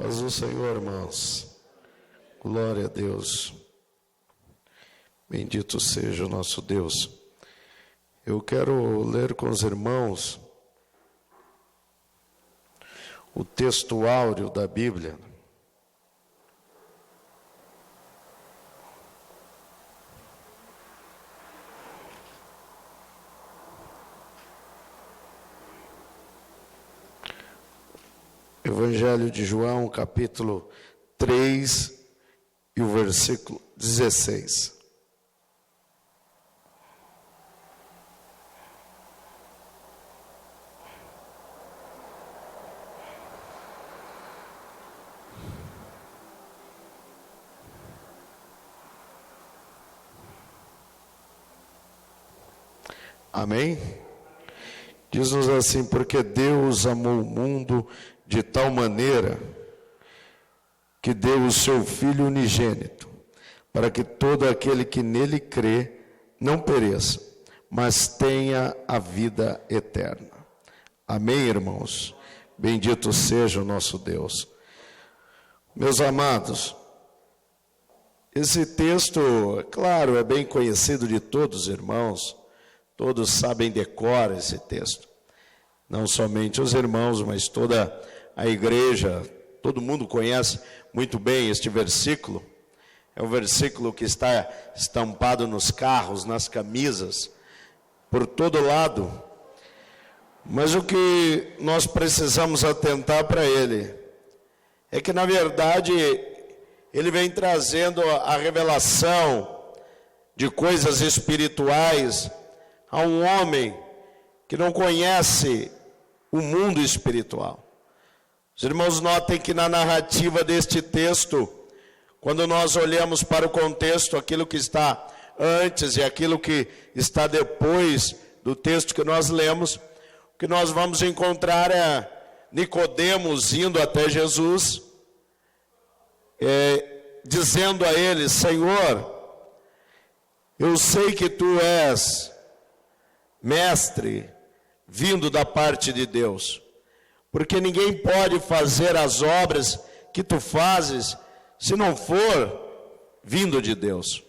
Paz do Senhor, irmãos. Glória a Deus. Bendito seja o nosso Deus. Eu quero ler com os irmãos o texto áureo da Bíblia. Evangelho de João, capítulo 3 e o versículo 16. Amém? Diz-nos assim: porque Deus amou o mundo de tal maneira que deu o seu Filho unigênito, para que todo aquele que nele crê não pereça, mas tenha a vida eterna. Amém, irmãos? Bendito seja o nosso Deus. Meus amados, esse texto, claro, é bem conhecido de todos os irmãos, todos sabem de cor esse texto. Não somente os irmãos, mas toda a igreja, todo mundo conhece muito bem este versículo. É um versículo que está estampado nos carros, nas camisas, por todo lado. Mas o que nós precisamos atentar para ele é que, na verdade, ele vem trazendo a revelação de coisas espirituais a um homem que não conhece o mundo espiritual. Os irmãos notem que na narrativa deste texto, quando nós olhamos para o contexto, aquilo que está antes e aquilo que está depois do texto que nós lemos, o que nós vamos encontrar é Nicodemos indo até Jesus, dizendo a ele: Senhor, eu sei que tu és mestre vindo da parte de Deus, porque ninguém pode fazer as obras que tu fazes se não for vindo de Deus.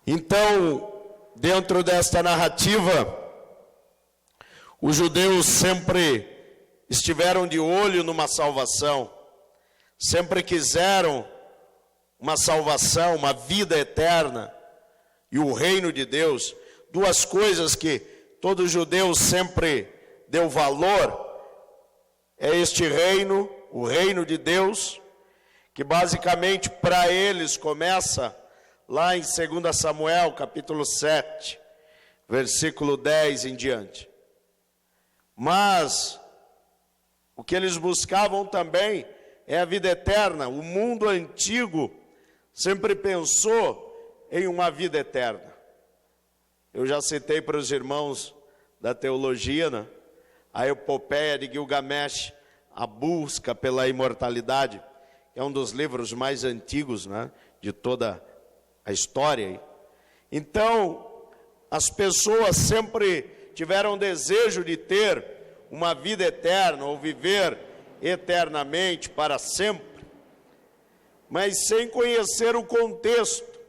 Então, dentro desta narrativa, os judeus sempre estiveram de olho numa salvação, sempre quiseram uma salvação, uma vida eterna e o reino de Deus, duas coisas que todo judeu sempre deu valor. É este reino, o reino de Deus, que basicamente para eles começa lá em 2 Samuel, capítulo 7, versículo 10 em diante. Mas o que eles buscavam também é a vida eterna. O mundo antigo sempre pensou em uma vida eterna. Eu já citei para os irmãos da teologia, né? A epopeia de Gilgamesh, a busca pela imortalidade, é um dos livros mais antigos, né, de toda a história. Então, as pessoas sempre tiveram desejo de ter uma vida eterna, ou viver eternamente, para sempre, mas sem conhecer o contexto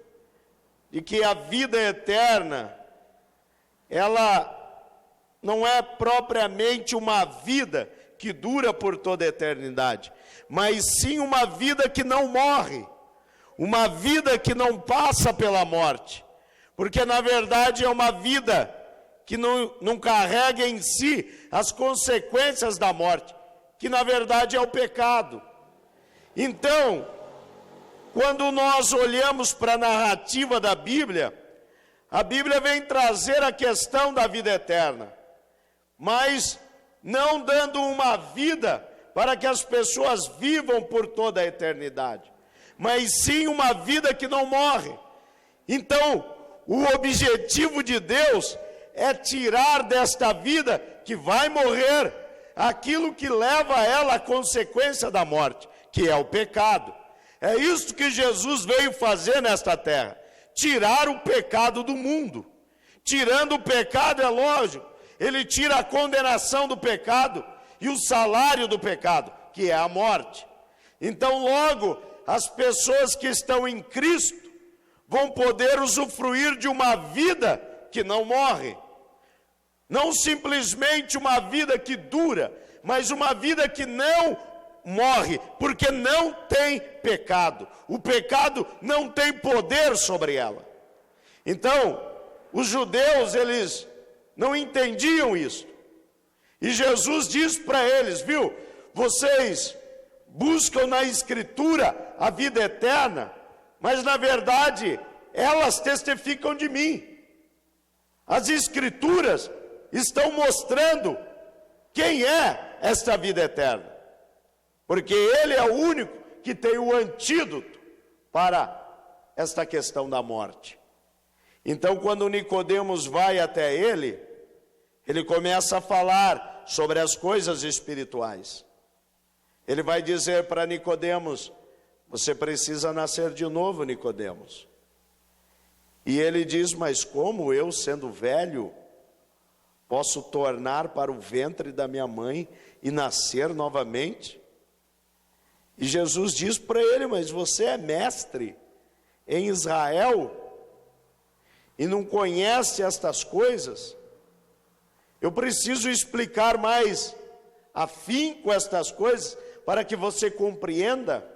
de que a vida eterna, ela não é propriamente uma vida que dura por toda a eternidade, mas sim uma vida que não morre, uma vida que não passa pela morte, porque na verdade é uma vida que não carrega em si as consequências da morte, que na verdade é o pecado. Então, quando nós olhamos para a narrativa da Bíblia, a Bíblia vem trazer a questão da vida eterna, mas não dando uma vida para que as pessoas vivam por toda a eternidade, mas sim uma vida que não morre. Então, o objetivo de Deus é tirar desta vida que vai morrer aquilo que leva a ela a consequência da morte, que é o pecado. É isso que Jesus veio fazer nesta terra, tirar o pecado do mundo. Tirando o pecado, é lógico, ele tira a condenação do pecado e o salário do pecado, que é a morte. Então, logo, as pessoas que estão em Cristo vão poder usufruir de uma vida que não morre. Não simplesmente uma vida que dura, mas uma vida que não morre, porque não tem pecado. O pecado não tem poder sobre ela. Então, os judeus, eles não entendiam isso. E Jesus diz para eles, viu, vocês buscam na Escritura a vida eterna, mas na verdade, elas testificam de mim. As Escrituras estão mostrando quem é esta vida eterna, porque Ele é o único que tem o antídoto para esta questão da morte. Então, quando Nicodemos vai até ele, ele começa a falar sobre as coisas espirituais. Ele vai dizer para Nicodemos: você precisa nascer de novo, Nicodemos. E ele diz: mas como eu, sendo velho, posso tornar para o ventre da minha mãe e nascer novamente? E Jesus diz para ele: mas você é mestre em Israel e não conhece estas coisas? Eu preciso explicar mais afinco estas coisas para que você compreenda.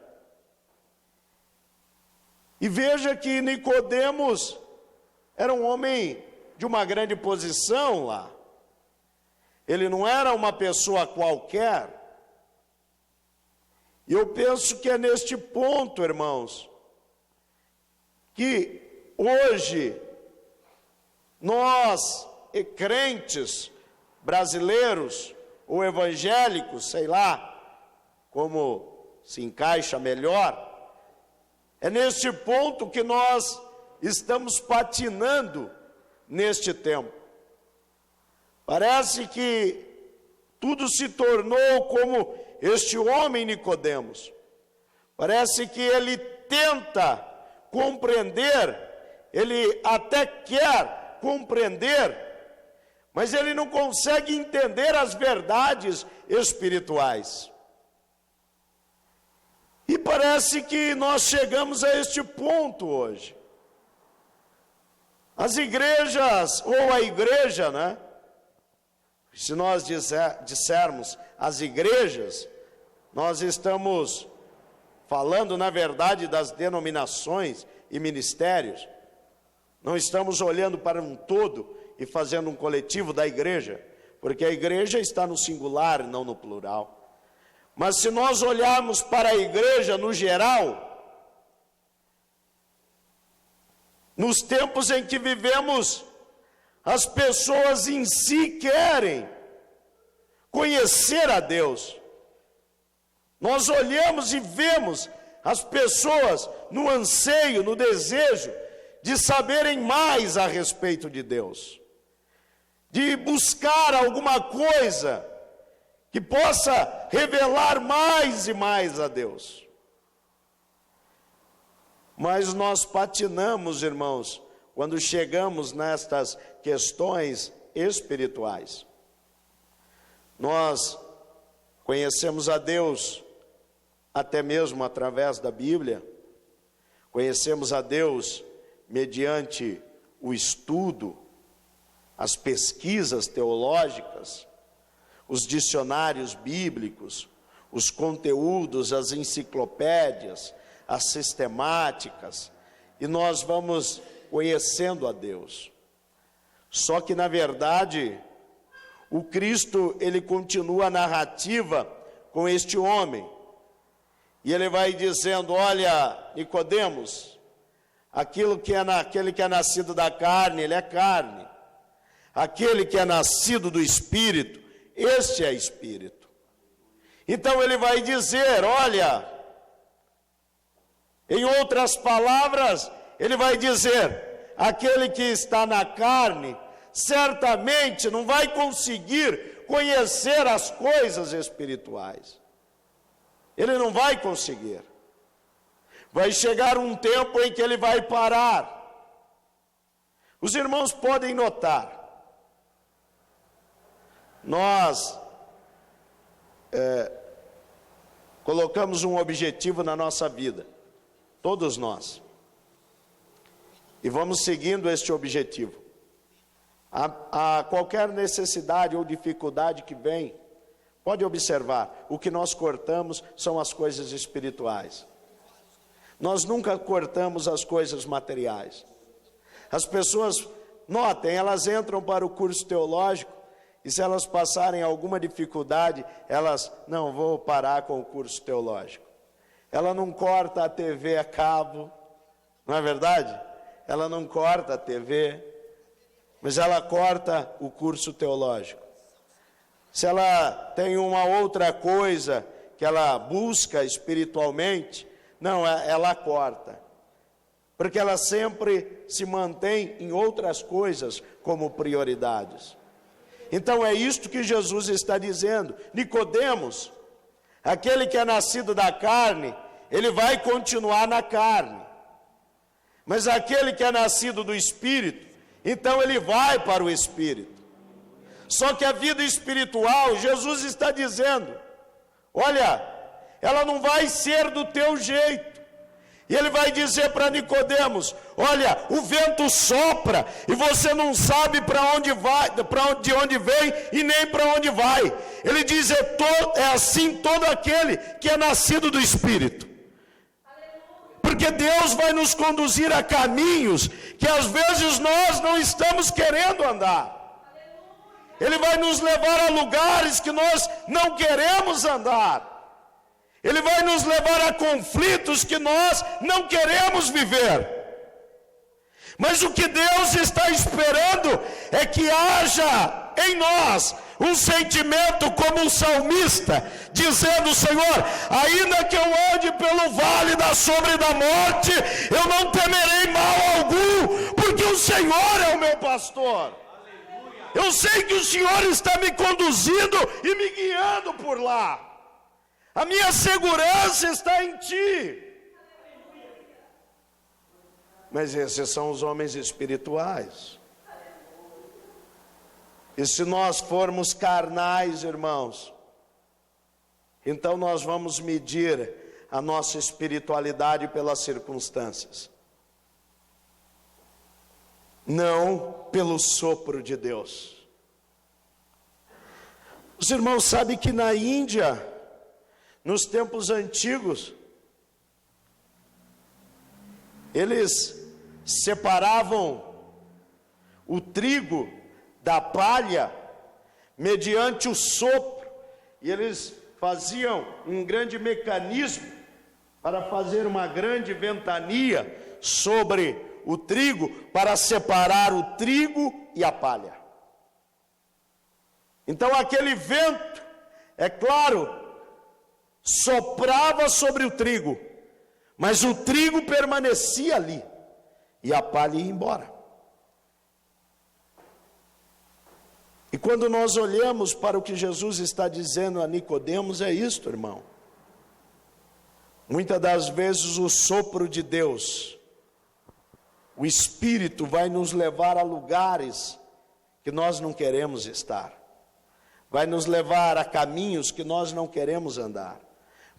E veja que Nicodemos era um homem de uma grande posição lá. Ele não era uma pessoa qualquer. E eu penso que é neste ponto, irmãos, que hoje nós, crentes brasileiros ou evangélicos, sei lá como se encaixa melhor, é neste ponto que nós estamos patinando neste tempo. Parece que tudo se tornou como este homem Nicodemos. Parece que ele tenta compreender, ele até quer compreender, mas ele não consegue entender as verdades espirituais. E parece que nós chegamos a este ponto hoje. As igrejas, ou a igreja, né? Se nós dissermos as igrejas, nós estamos falando, na verdade, das denominações e ministérios. Não estamos olhando para um todo e fazendo um coletivo da igreja, porque a igreja está no singular, não no plural. Mas se nós olharmos para a igreja no geral, nos tempos em que vivemos, as pessoas em si querem conhecer a Deus. Nós olhamos e vemos as pessoas no anseio, no desejo de saberem mais a respeito de Deus, de buscar alguma coisa que possa revelar mais e mais a Deus. Mas nós patinamos, irmãos, quando chegamos nestas questões espirituais. Nós conhecemos a Deus até mesmo através da Bíblia, conhecemos a Deus mediante o estudo, as pesquisas teológicas, os dicionários bíblicos, os conteúdos, as enciclopédias, as sistemáticas, e nós vamos conhecendo a Deus. Só que, na verdade, o Cristo, ele continua a narrativa com este homem, e ele vai dizendo: olha, Nicodemos, aquele que é nascido da carne, ele é carne. Aquele que é nascido do Espírito, este é Espírito. Então ele vai dizer, olha, em outras palavras, ele vai dizer: aquele que está na carne, certamente não vai conseguir conhecer as coisas espirituais. Ele não vai conseguir. Vai chegar um tempo em que ele vai parar. Os irmãos podem notar, colocamos um objetivo na nossa vida, todos nós, e vamos seguindo este objetivo. A qualquer necessidade ou dificuldade que vem, pode observar, o que nós cortamos são as coisas espirituais. Nós nunca cortamos as coisas materiais. As pessoas, notem, elas entram para o curso teológico, e se elas passarem alguma dificuldade, elas, não, vou parar com o curso teológico. Ela não corta a TV a cabo, não é verdade? Ela não corta a TV, mas ela corta o curso teológico. Se ela tem uma outra coisa que ela busca espiritualmente, não, ela corta. Porque ela sempre se mantém em outras coisas como prioridades. Então é isto que Jesus está dizendo. Nicodemos, aquele que é nascido da carne, ele vai continuar na carne. Mas aquele que é nascido do Espírito, então ele vai para o Espírito. Só que a vida espiritual, Jesus está dizendo, olha, ela não vai ser do teu jeito. E ele vai dizer para Nicodemos, olha, o vento sopra e você não sabe para onde vai, de onde vem e nem para onde vai. Ele diz, é assim todo aquele que é nascido do Espírito. Porque Deus vai nos conduzir a caminhos que às vezes nós não estamos querendo andar. Ele vai nos levar a lugares que nós não queremos andar. Ele vai nos levar a conflitos que nós não queremos viver. Mas o que Deus está esperando é que haja em nós um sentimento como o salmista, dizendo, Senhor, ainda que eu ande pelo vale da sombra e da morte, eu não temerei mal algum, porque o Senhor é o meu pastor. Eu sei que o Senhor está me conduzindo e me guiando por lá. A minha segurança está em Ti. Mas esses são os homens espirituais. E se nós formos carnais, irmãos, então nós vamos medir a nossa espiritualidade pelas circunstâncias, não pelo sopro de Deus. Os irmãos sabem que na Índia, nos tempos antigos, eles separavam o trigo da palha mediante o sopro, e eles faziam um grande mecanismo para fazer uma grande ventania sobre o trigo, para separar o trigo e a palha. Então aquele vento, é claro, soprava sobre o trigo, mas o trigo permanecia ali, e a palha ia embora. E quando nós olhamos para o que Jesus está dizendo a Nicodemos, é isto, irmão. Muitas das vezes o sopro de Deus, o Espírito, vai nos levar a lugares que nós não queremos estar, vai nos levar a caminhos que nós não queremos andar,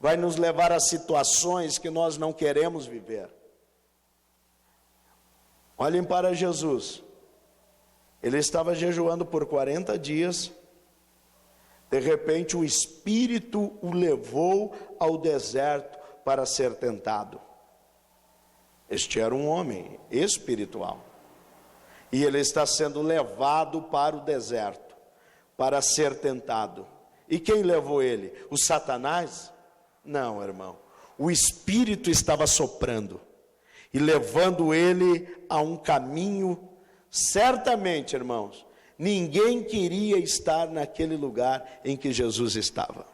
vai nos levar a situações que nós não queremos viver. Olhem para Jesus. Ele estava jejuando por 40 dias. De repente o Espírito o levou ao deserto para ser tentado. Este era um homem espiritual. E ele está sendo levado para o deserto para ser tentado. E quem levou ele? O Satanás? Não, irmão. O Espírito estava soprando e levando ele a um caminho. Certamente, irmãos, ninguém queria estar naquele lugar em que Jesus estava.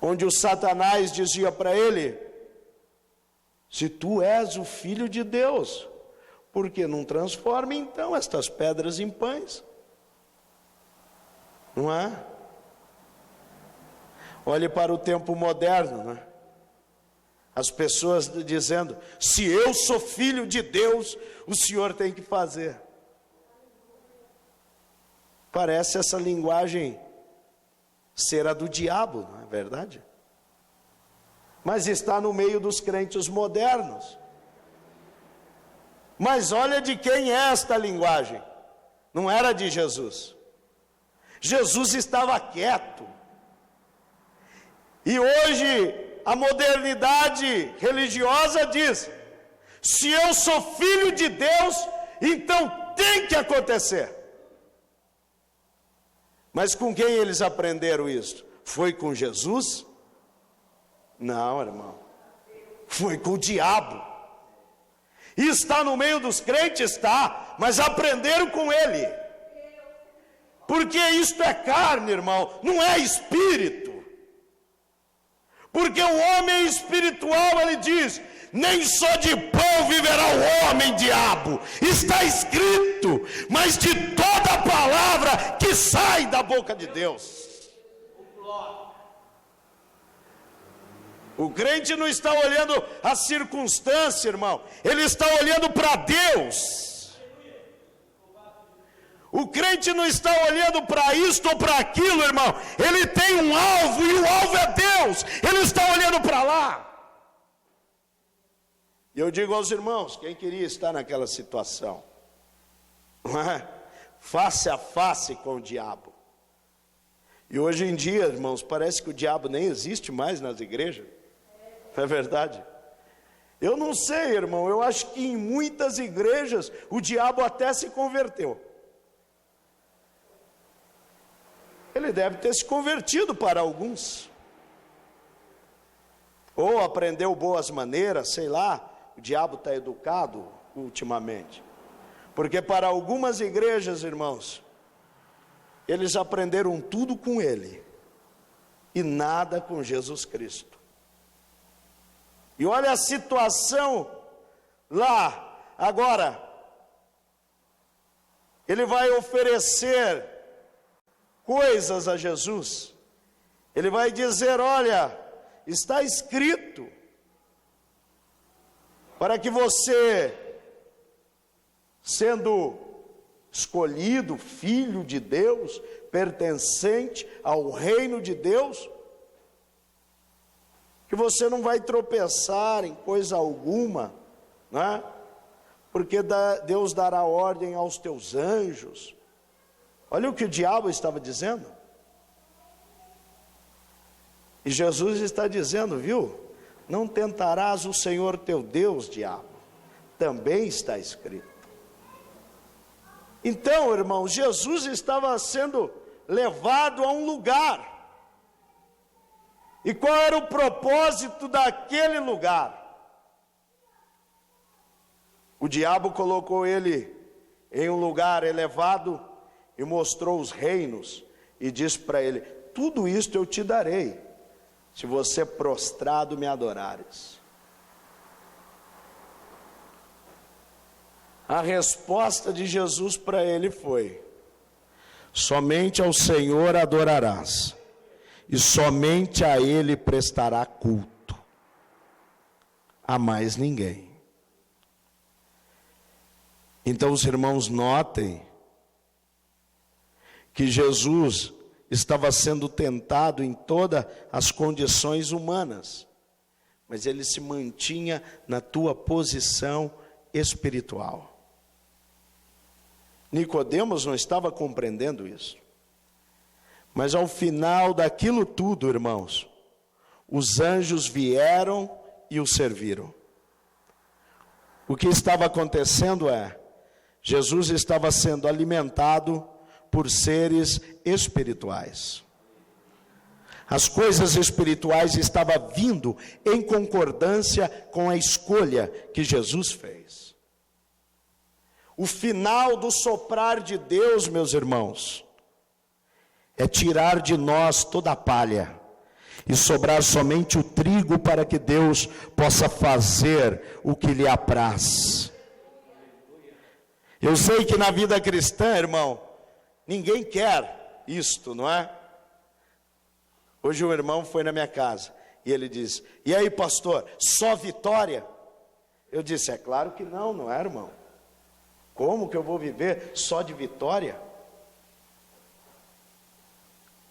Onde o Satanás dizia para ele: se tu és o Filho de Deus, por que não transforma então estas pedras em pães? Não é? Olhe para o tempo moderno, né? As pessoas dizendo: se eu sou filho de Deus, o Senhor tem que fazer. Parece essa linguagem ser a do diabo, não é verdade? mas está no meio dos crentes modernos. Mas olha de quem é esta linguagem. Não era de Jesus. Jesus estava quieto. E hoje a modernidade religiosa diz: se eu sou filho de Deus, então tem que acontecer. Mas com quem eles aprenderam isso? Foi com Jesus? Não, irmão. Foi com o diabo. E está no meio dos crentes? Está, mas aprenderam com ele. Porque isto é carne, irmão, não é espírito. Porque o homem espiritual, ele diz: nem só de pão viverá o homem, diabo. Está escrito, mas de toda a palavra que sai da boca de Deus. O crente não está olhando a circunstância, irmão. Ele está olhando para Deus. O crente não está olhando para isto ou para aquilo, irmão. Ele tem um alvo e o alvo é Deus. Ele está olhando para lá. E eu digo aos irmãos, quem queria estar naquela situação? Não é? Face a face com o diabo. E hoje em dia, irmãos, parece que o diabo nem existe mais nas igrejas. Não é verdade? Eu não sei, irmão, eu acho que em muitas igrejas o diabo até se converteu. Ele deve ter se convertido para alguns. Ou aprendeu boas maneiras, sei lá, o diabo está educado ultimamente. Porque para algumas igrejas, irmãos, eles aprenderam tudo com ele e nada com Jesus Cristo. E olha a situação lá. Agora, ele vai oferecer coisas a Jesus. Ele vai dizer: olha, está escrito, para que você, sendo escolhido, filho de Deus, pertencente ao reino de Deus, que você não vai tropeçar em coisa alguma, né? Porque Deus dará ordem aos teus anjos. Olha o que o diabo estava dizendo. E Jesus está dizendo, viu? Não tentarás o Senhor teu Deus, diabo. Também está escrito. Então, irmãos, Jesus estava sendo levado a um lugar. E qual era o propósito daquele lugar? O diabo colocou ele em um lugar elevado e mostrou os reinos e disse para ele: tudo isto eu te darei, se você prostrado me adorares. A resposta de Jesus para ele foi: somente ao Senhor adorarás, e somente a Ele prestará culto, a mais ninguém. Então os irmãos notem que Jesus estava sendo tentado em todas as condições humanas, mas ele se mantinha na tua posição espiritual. Nicodemos não estava compreendendo isso. Mas ao final daquilo tudo, irmãos, os anjos vieram e o serviram. O que estava acontecendo é, Jesus estava sendo alimentado por seres espirituais. As coisas espirituais estavam vindo em concordância com a escolha que Jesus fez. O final do soprar de Deus, meus irmãos, é tirar de nós toda a palha e sobrar somente o trigo para que Deus possa fazer o que lhe apraz. Eu sei que na vida cristã, irmão, ninguém quer isto, não é? Hoje um irmão foi na minha casa e ele disse: e aí, pastor, só vitória? Eu disse: é claro que não, não é, irmão? Como que eu vou viver só de vitória?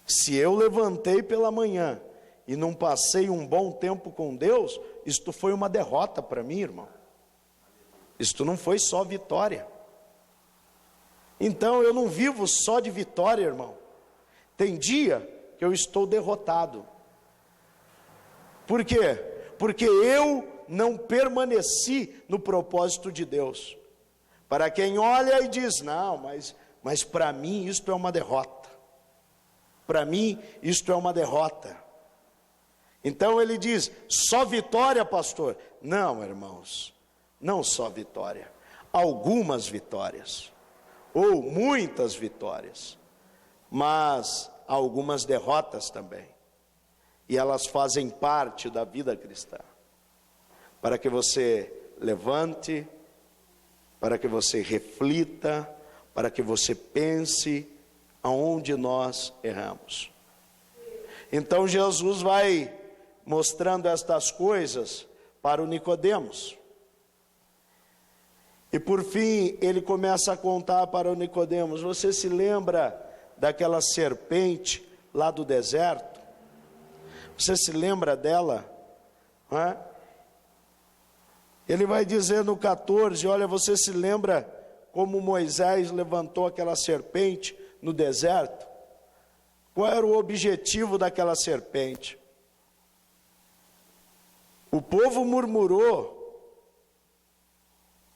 Se eu levantei pela manhã e não passei um bom tempo com Deus, isto foi uma derrota para mim, irmão. Isto não foi só vitória. Então eu não vivo só de vitória, irmão. Tem dia que eu estou derrotado. Por quê? Porque eu não permaneci no propósito de Deus. Para quem olha e diz, não, mas para mim isto é uma derrota. Para mim isto é uma derrota. Então ele diz, só vitória, pastor? Não, irmãos, não só vitória. Algumas vitórias, ou muitas vitórias, mas algumas derrotas também. E elas fazem parte da vida cristã. Para que você levante, para que você reflita, para que você pense aonde nós erramos. Então Jesus vai mostrando estas coisas para o Nicodemos. E por fim, ele começa a contar para o Nicodemos, você se lembra daquela serpente lá do deserto? Você se lembra dela? Ele vai dizer no 14, olha, você se lembra como Moisés levantou aquela serpente no deserto? Qual era o objetivo daquela serpente? O povo murmurou,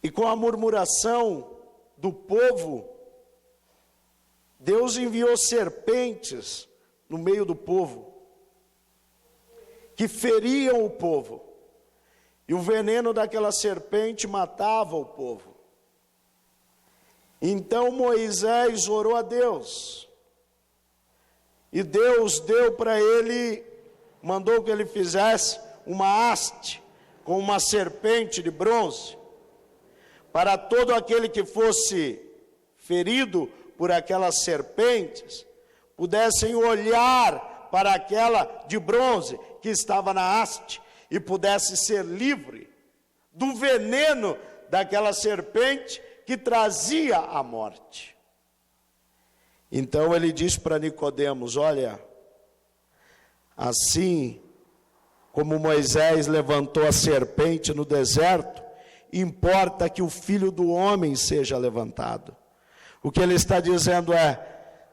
e com a murmuração do povo, Deus enviou serpentes no meio do povo, que feriam o povo, e o veneno daquela serpente matava o povo. Então Moisés orou a Deus, e Deus deu para ele, mandou que ele fizesse uma haste com uma serpente de bronze, para todo aquele que fosse ferido por aquelas serpentes, pudessem olhar para aquela de bronze que estava na haste, e pudesse ser livre do veneno daquela serpente que trazia a morte. Então ele diz para Nicodemos, olha, assim como Moisés levantou a serpente no deserto, importa que o Filho do Homem seja levantado. O que ele está dizendo é,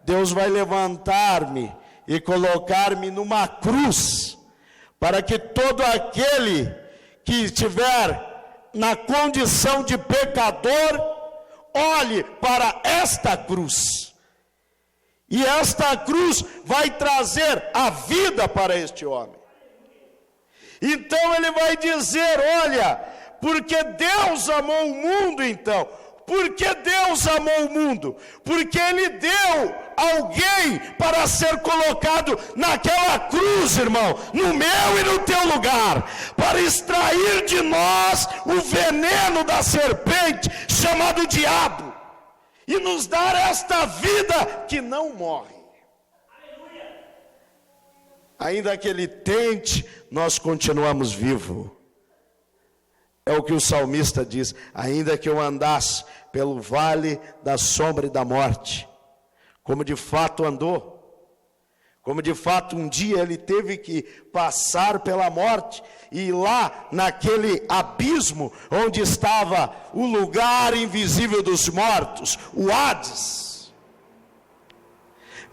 Deus vai levantar-me e colocar-me numa cruz, para que todo aquele que estiver na condição de pecador, olhe para esta cruz. E esta cruz vai trazer a vida para este homem. Então ele vai dizer, olha, porque Deus amou o mundo então. Por que Deus amou o mundo? Porque Ele deu alguém para ser colocado naquela cruz, irmão, no meu e no teu lugar, para extrair de nós o veneno da serpente, chamado diabo, e nos dar esta vida que não morre. Ainda que Ele tente, nós continuamos vivos. É o que o salmista diz, ainda que eu andasse pelo vale da sombra e da morte, como de fato andou, como de fato um dia ele teve que passar pela morte, e lá naquele abismo, onde estava o lugar invisível dos mortos, o Hades,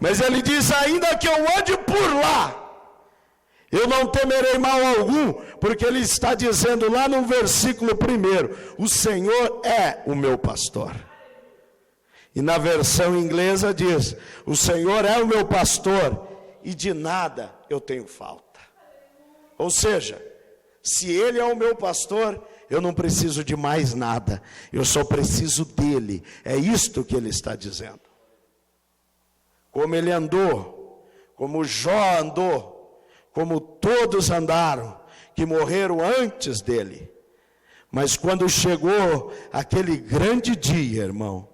mas ele diz, ainda que eu ande por lá, eu não temerei mal algum, porque ele está dizendo lá no versículo 1, o Senhor é o meu pastor. E na versão inglesa diz, o Senhor é o meu pastor, e de nada eu tenho falta. Ou seja, se Ele é o meu pastor, eu não preciso de mais nada, eu só preciso dEle. É isto que ele está dizendo. Como ele andou, como Jó andou, como todos andaram, que morreram antes dele. Mas quando chegou aquele grande dia, irmão,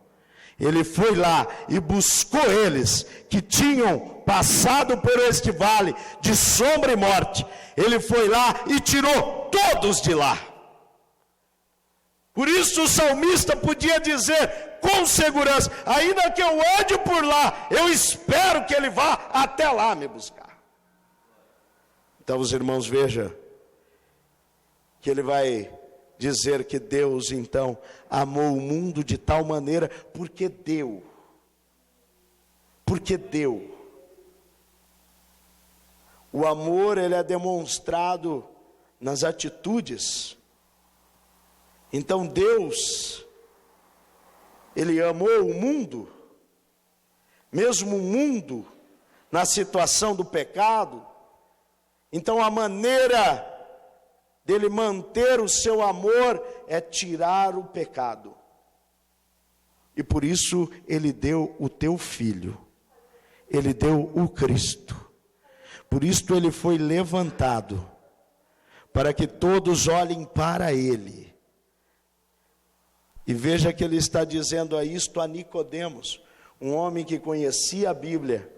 ele foi lá e buscou eles que tinham passado por este vale de sombra e morte. Ele foi lá e tirou todos de lá. Por isso o salmista podia dizer com segurança, ainda que eu ande por lá, eu espero que ele vá até lá me buscar. Então os irmãos vejam que ele vai dizer que Deus então amou o mundo de tal maneira, porque deu. O amor, ele é demonstrado nas atitudes. Então Deus, ele amou o mundo, mesmo o mundo na situação do pecado. Então a maneira dele manter o seu amor é tirar o pecado. E por isso ele deu o teu filho, ele deu o Cristo. Por isso ele foi levantado, para que todos olhem para ele. E veja que ele está dizendo isto a Nicodemos, um homem que conhecia a Bíblia,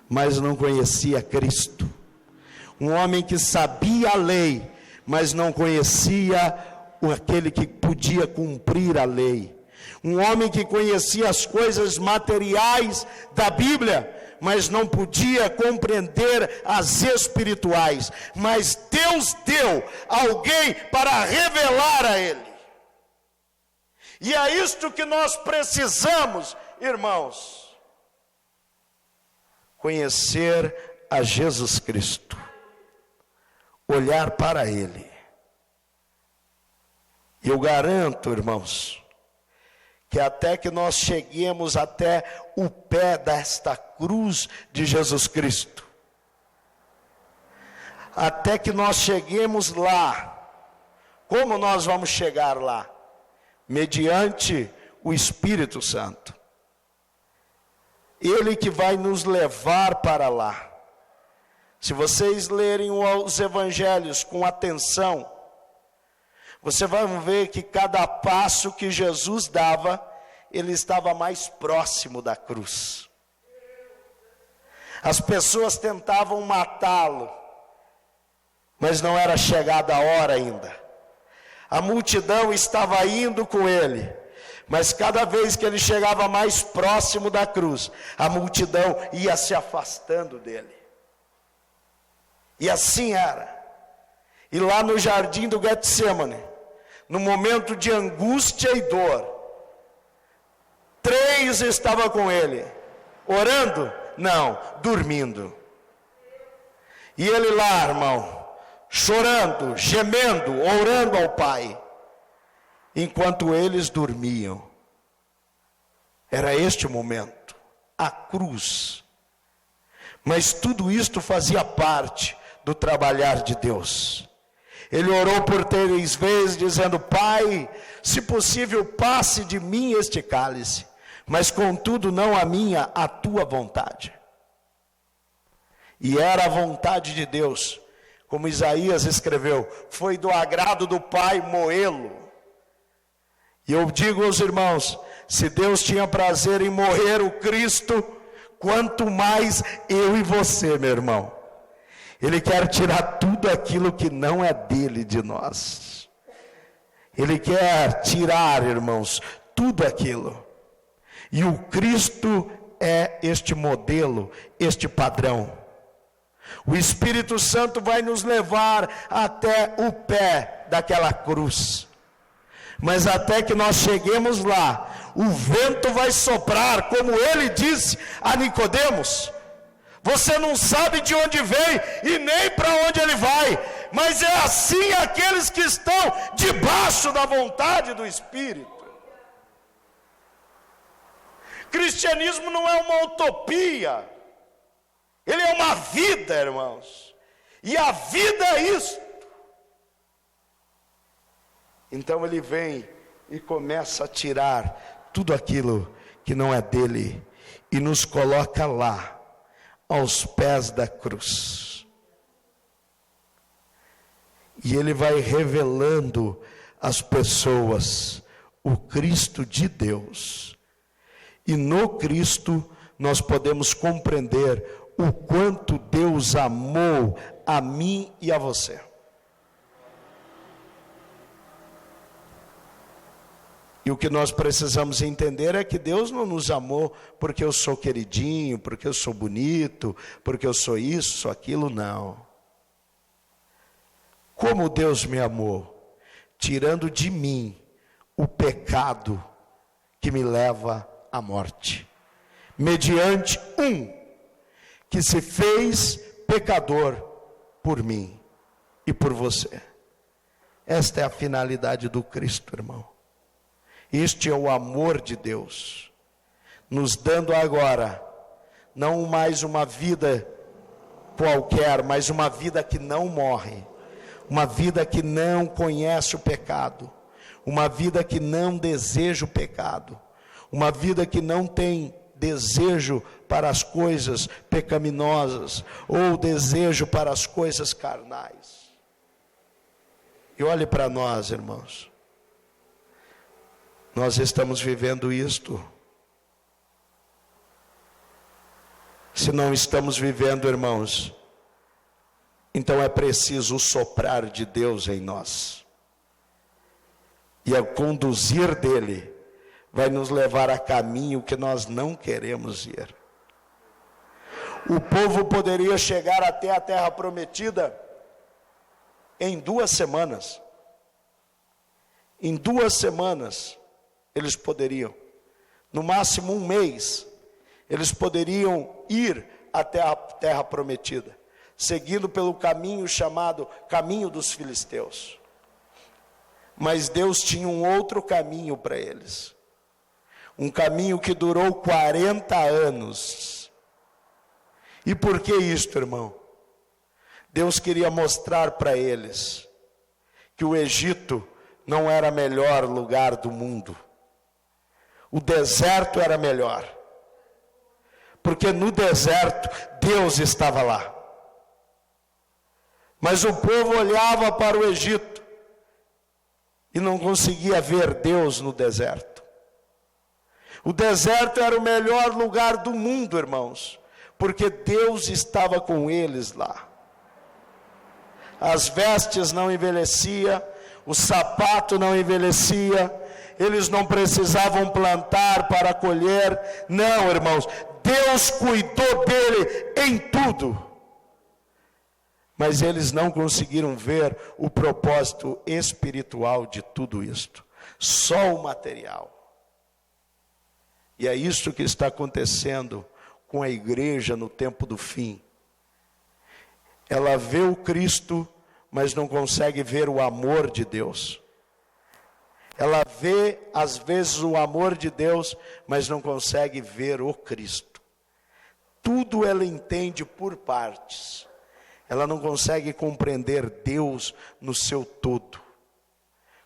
mas não conhecia Cristo. Um homem que sabia a lei, mas não conhecia aquele que podia cumprir a lei. Um homem que conhecia as coisas materiais da Bíblia, mas não podia compreender as espirituais. Mas Deus deu alguém para revelar a ele. E é isto que nós precisamos, irmãos. Conhecer a Jesus Cristo. Olhar para ele. E eu garanto, irmãos, que até que nós cheguemos até o pé desta cruz de Jesus Cristo, até que nós cheguemos lá, como nós vamos chegar lá? Mediante o Espírito Santo. Ele que vai nos levar para lá. Se vocês lerem os evangelhos com atenção, você vai ver que cada passo que Jesus dava, ele estava mais próximo da cruz. As pessoas tentavam matá-lo, mas não era chegada a hora ainda. A multidão estava indo com ele, mas cada vez que ele chegava mais próximo da cruz, a multidão ia se afastando dele. E assim era. E lá no jardim do Getsemane, no momento de angústia e dor, 3 estavam com ele, orando? Não, dormindo. E ele lá, irmão, chorando, gemendo, orando ao Pai, enquanto eles dormiam. Era este o momento, a cruz. Mas tudo isto fazia parte do trabalhar de Deus. Ele orou por 3 vezes, dizendo: Pai, se possível, passe de mim este cálice, mas contudo não a minha, a tua vontade. E era a vontade de Deus, como Isaías escreveu, foi do agrado do Pai moê-lo. E eu digo aos irmãos, se Deus tinha prazer em morrer o Cristo, quanto mais eu e você, meu irmão. Ele quer tirar tudo aquilo que não é dele, de nós. Ele quer tirar, irmãos, tudo aquilo. E o Cristo é este modelo, este padrão. O Espírito Santo vai nos levar até o pé daquela cruz. Mas até que nós cheguemos lá, o vento vai soprar, como ele disse a Nicodemos. Você não sabe de onde vem e nem para onde ele vai, mas é assim aqueles que estão debaixo da vontade do Espírito. Cristianismo não é uma utopia, ele é uma vida, irmãos, e a vida é isso. Então ele vem e começa a tirar tudo aquilo que não é dele e nos coloca lá, aos pés da cruz. E ele vai revelando às pessoas o Cristo de Deus. E no Cristo nós podemos compreender o quanto Deus amou a mim e a você. E o que nós precisamos entender é que Deus não nos amou porque eu sou queridinho, porque eu sou bonito, porque eu sou isso, sou aquilo, não. Como Deus me amou, tirando de mim o pecado que me leva à morte, mediante um que se fez pecador por mim e por você. Esta é a finalidade do Cristo, irmão. Este é o amor de Deus, nos dando agora, não mais uma vida qualquer, mas uma vida que não morre, uma vida que não conhece o pecado, uma vida que não deseja o pecado, uma vida que não tem desejo para as coisas pecaminosas, ou desejo para as coisas carnais. E olhe para nós, irmãos, nós estamos vivendo isto. Se não estamos vivendo, irmãos, então é preciso o soprar de Deus em nós. E o conduzir dele vai nos levar a caminho que nós não queremos ir. O povo poderia chegar até a terra prometida em 2 semanas. Em 2 semanas eles poderiam, no máximo 1 mês, eles poderiam ir até a terra prometida, seguindo pelo caminho chamado caminho dos filisteus. Mas Deus tinha um outro caminho para eles, um caminho que durou 40 anos. E por que isto, irmão? Deus queria mostrar para eles que o Egito não era o melhor lugar do mundo, o deserto era melhor, porque no deserto Deus estava lá. Mas o povo olhava para o Egito e não conseguia ver Deus no deserto. O deserto era o melhor lugar do mundo, irmãos, porque Deus estava com eles lá. As vestes não envelheciam, o sapato não envelhecia, eles não precisavam plantar para colher. Não, irmãos, Deus cuidou dele em tudo. Mas eles não conseguiram ver o propósito espiritual de tudo isto, só o material. E é isso que está acontecendo com a igreja no tempo do fim. Ela vê o Cristo, mas não consegue ver o amor de Deus. Ela vê, às vezes, o amor de Deus, mas não consegue ver o Cristo. Tudo ela entende por partes. Ela não consegue compreender Deus no seu todo.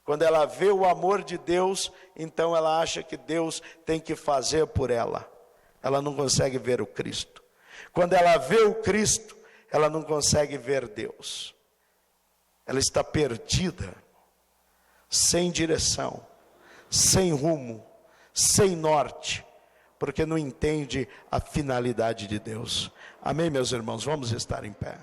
Quando ela vê o amor de Deus, então ela acha que Deus tem que fazer por ela. Ela não consegue ver o Cristo. Quando ela vê o Cristo, ela não consegue ver Deus. Ela está perdida, sem direção, sem rumo, sem norte, porque não entende a finalidade de Deus. Amém, meus irmãos? Vamos estar em pé.